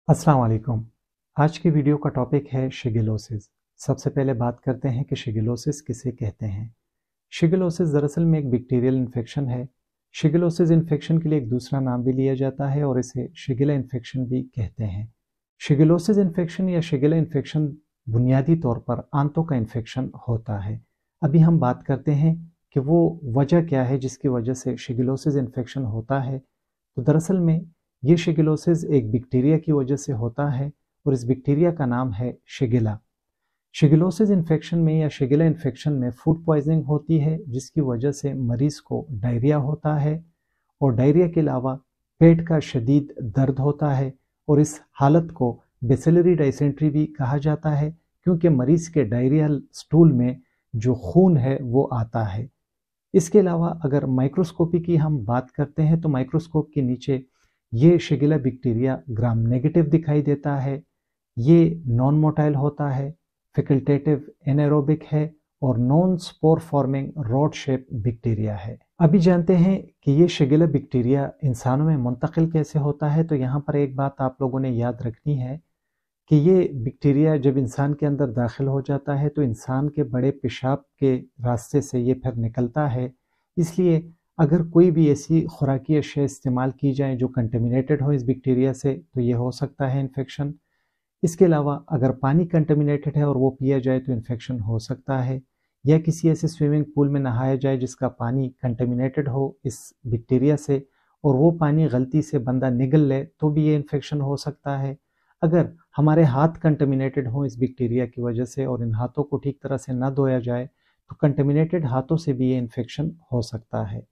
अस्सलाम वालेकुम। आज की वीडियो का टॉपिक है शिगेलोसिस। सबसे पहले बात करते हैं कि शिगेलोसिस किसे कहते हैं। शिगेलोसिस दरअसल में एक बैक्टीरियल इन्फेक्शन है। शिगेलोसिस इन्फेक्शन के लिए एक दूसरा नाम भी लिया जाता है और इसे शिगेला इन्फेक्शन भी कहते हैं। शिगेलोसिस इन्फेक्शन या शिगेला इन्फेक्शन बुनियादी तौर पर आंतों का इन्फेक्शन होता है। अभी हम बात करते हैं कि वो वजह क्या है जिसकी वजह से शिगेलोसिस इन्फेक्शन होता है। तो दरअसल में ये शिगेलोसिस एक बैक्टीरिया की वजह से होता है और इस बैक्टीरिया का नाम है शिगेला। शिगेलोसिस इन्फेक्शन में या शिगेला इन्फेक्शन में फूड पॉइजनिंग होती है जिसकी वजह से मरीज को डायरिया होता है और डायरिया के अलावा पेट का शदीद दर्द होता है और इस हालत को बेसिलरी डाइसेंट्री भी कहा जाता है क्योंकि मरीज के डायरियल स्टूल में जो खून है वो आता है। इसके अलावा अगर माइक्रोस्कोपी की हम बात करते हैं तो माइक्रोस्कोप के नीचे ये शिगेला बैक्टीरिया ग्राम नेगेटिव दिखाई देता है। ये नॉन मोटाइल होता है, फैकल्टेटिव एनारोबिक है और non spore forming rod shape bacteria है। अभी जानते हैं कि ये शिगेला बैक्टीरिया इंसानों में मुंतकिल कैसे होता है। तो यहाँ पर एक बात आप लोगों ने याद रखनी है कि ये बैक्टीरिया जब इंसान के अंदर दाखिल हो जाता है तो इंसान के बड़े पेशाब के रास्ते से ये फिर निकलता है। इसलिए अगर कोई भी ऐसी खुराकी अशिया इस्तेमाल की जाए जो कंटेमिनेटेड हो इस बैक्टीरिया से तो ये हो सकता है इन्फेक्शन। इसके अलावा अगर पानी कंटेमिनेटेड है और वो पिया जाए तो इन्फेक्शन हो सकता है, या किसी ऐसे स्विमिंग पूल में नहाया जाए जिसका पानी कंटेमिनेटेड हो इस बैक्टीरिया से और वो पानी गलती से बंदा निगल ले तो भी ये इन्फेक्शन हो सकता है। अगर हमारे हाथ कंटेमिनेटेड हों इस बैक्टीरिया की वजह से और इन हाथों को ठीक तरह से ना धोया जाए तो कंटेमिनेटेड हाथों से भी ये इन्फेक्शन हो सकता है।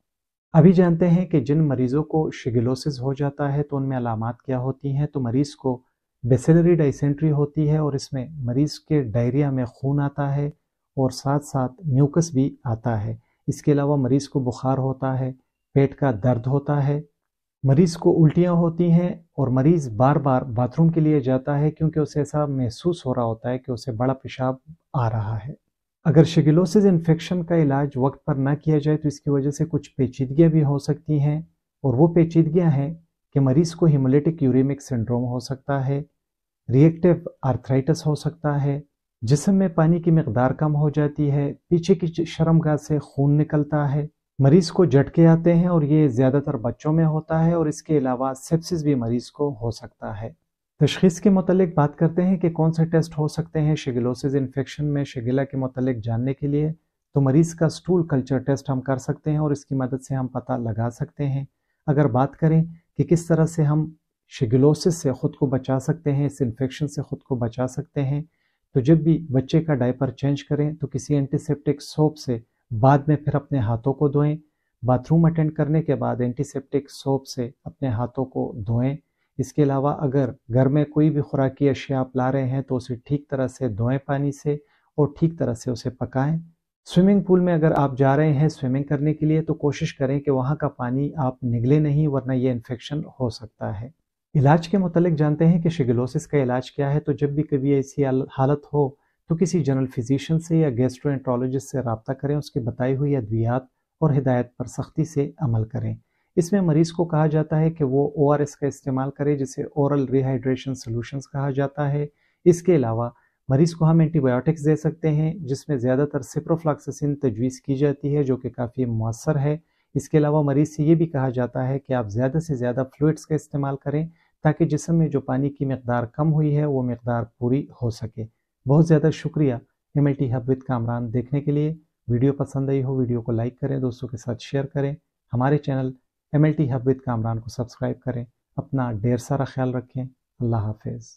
अभी जानते हैं कि जिन मरीज़ों को शिगेलोसिस हो जाता है तो उनमें अलामात क्या होती हैं। तो मरीज़ को बेसिलरी डाइसेंट्री होती है और इसमें मरीज़ के डायरिया में खून आता है और साथ साथ म्यूकस भी आता है। इसके अलावा मरीज़ को बुखार होता है, पेट का दर्द होता है, मरीज़ को उल्टियाँ होती हैं और मरीज़ बार बार बाथरूम के लिए जाता है क्योंकि उसे ऐसा महसूस हो रहा होता है कि उसे बड़ा पेशाब आ रहा है। अगर शिगेलोसिस इन्फेक्शन का इलाज वक्त पर ना किया जाए तो इसकी वजह से कुछ पेचीदगियाँ भी हो सकती हैं और वो पेचीदगियाँ हैं कि मरीज़ को हिमोलिटिक यूरेमिक सिंड्रोम हो सकता है, रिएक्टिव आर्थराइटिस हो सकता है, जिस्म में पानी की मिकदार कम हो जाती है, पीछे की शर्मगाह से खून निकलता है, मरीज़ को झटके आते हैं और ये ज़्यादातर बच्चों में होता है और इसके अलावा सेप्सिस भी मरीज़ को हो सकता है। तशख़ीस के मुतालिक बात करते हैं कि कौन से टेस्ट हो सकते हैं शिगेलोसिस इन्फेक्शन में शिगेला के मुतालिक जानने के लिए। तो मरीज़ का स्टूल कल्चर टेस्ट हम कर सकते हैं और इसकी मदद से हम पता लगा सकते हैं। अगर बात करें कि किस तरह से हम शिगेलोसिस से ख़ुद को बचा सकते हैं, इस इन्फेक्शन से ख़ुद को बचा सकते हैं, तो जब भी बच्चे का डायपर चेंज करें तो किसी एंटीसेप्टिक सोप से बाद में फिर अपने हाथों को धोएं। बाथरूम अटेंड करने के बाद एंटीसेप्टिक सोप से अपने हाथों को धोएं। इसके अलावा अगर घर में कोई भी खुराकी अशिया आप ला रहे हैं तो उसे ठीक तरह से धोएं पानी से और ठीक तरह से उसे पकाएं। स्विमिंग पूल में अगर आप जा रहे हैं स्विमिंग करने के लिए तो कोशिश करें कि वहाँ का पानी आप निगले नहीं, वरना ये इन्फेक्शन हो सकता है। इलाज के मुतालिक जानते हैं कि शिगेलोसिस का इलाज क्या है। तो जब भी कभी ऐसी हालत हो तो किसी जनरल फिजिशियन से या गैस्ट्रोएंट्रोलॉजिस्ट से रब्ता करें, उसकी बताई हुई अद्वियात और हिदायत पर सख्ती से अमल करें। इसमें मरीज़ को कहा जाता है कि वो ORS का इस्तेमाल करे जिसे ओरल रिहाइड्रेशन सॉल्यूशंस कहा जाता है। इसके अलावा मरीज़ को हम एंटीबायोटिक्स दे सकते हैं जिसमें ज़्यादातर सिप्रोफ्लॉक्सासिन तजवीज़ की जाती है जो कि काफ़ी मौसर है। इसके अलावा मरीज़ से ये भी कहा जाता है कि आप ज़्यादा से ज़्यादा फ्लूइड्स का इस्तेमाल करें ताकि जिस्म में जो पानी की मिकदार कम हुई है वो मिकदार पूरी हो सके। बहुत ज़्यादा शुक्रिया MLT हब विद कामरान देखने के लिए। वीडियो पसंद आई हो वीडियो को लाइक करें, दोस्तों के साथ शेयर करें। हमारे channel MLT hub with Kamran को सब्सक्राइब करें। अपना ढेर सारा ख्याल रखें। अल्लाह हाफिज़।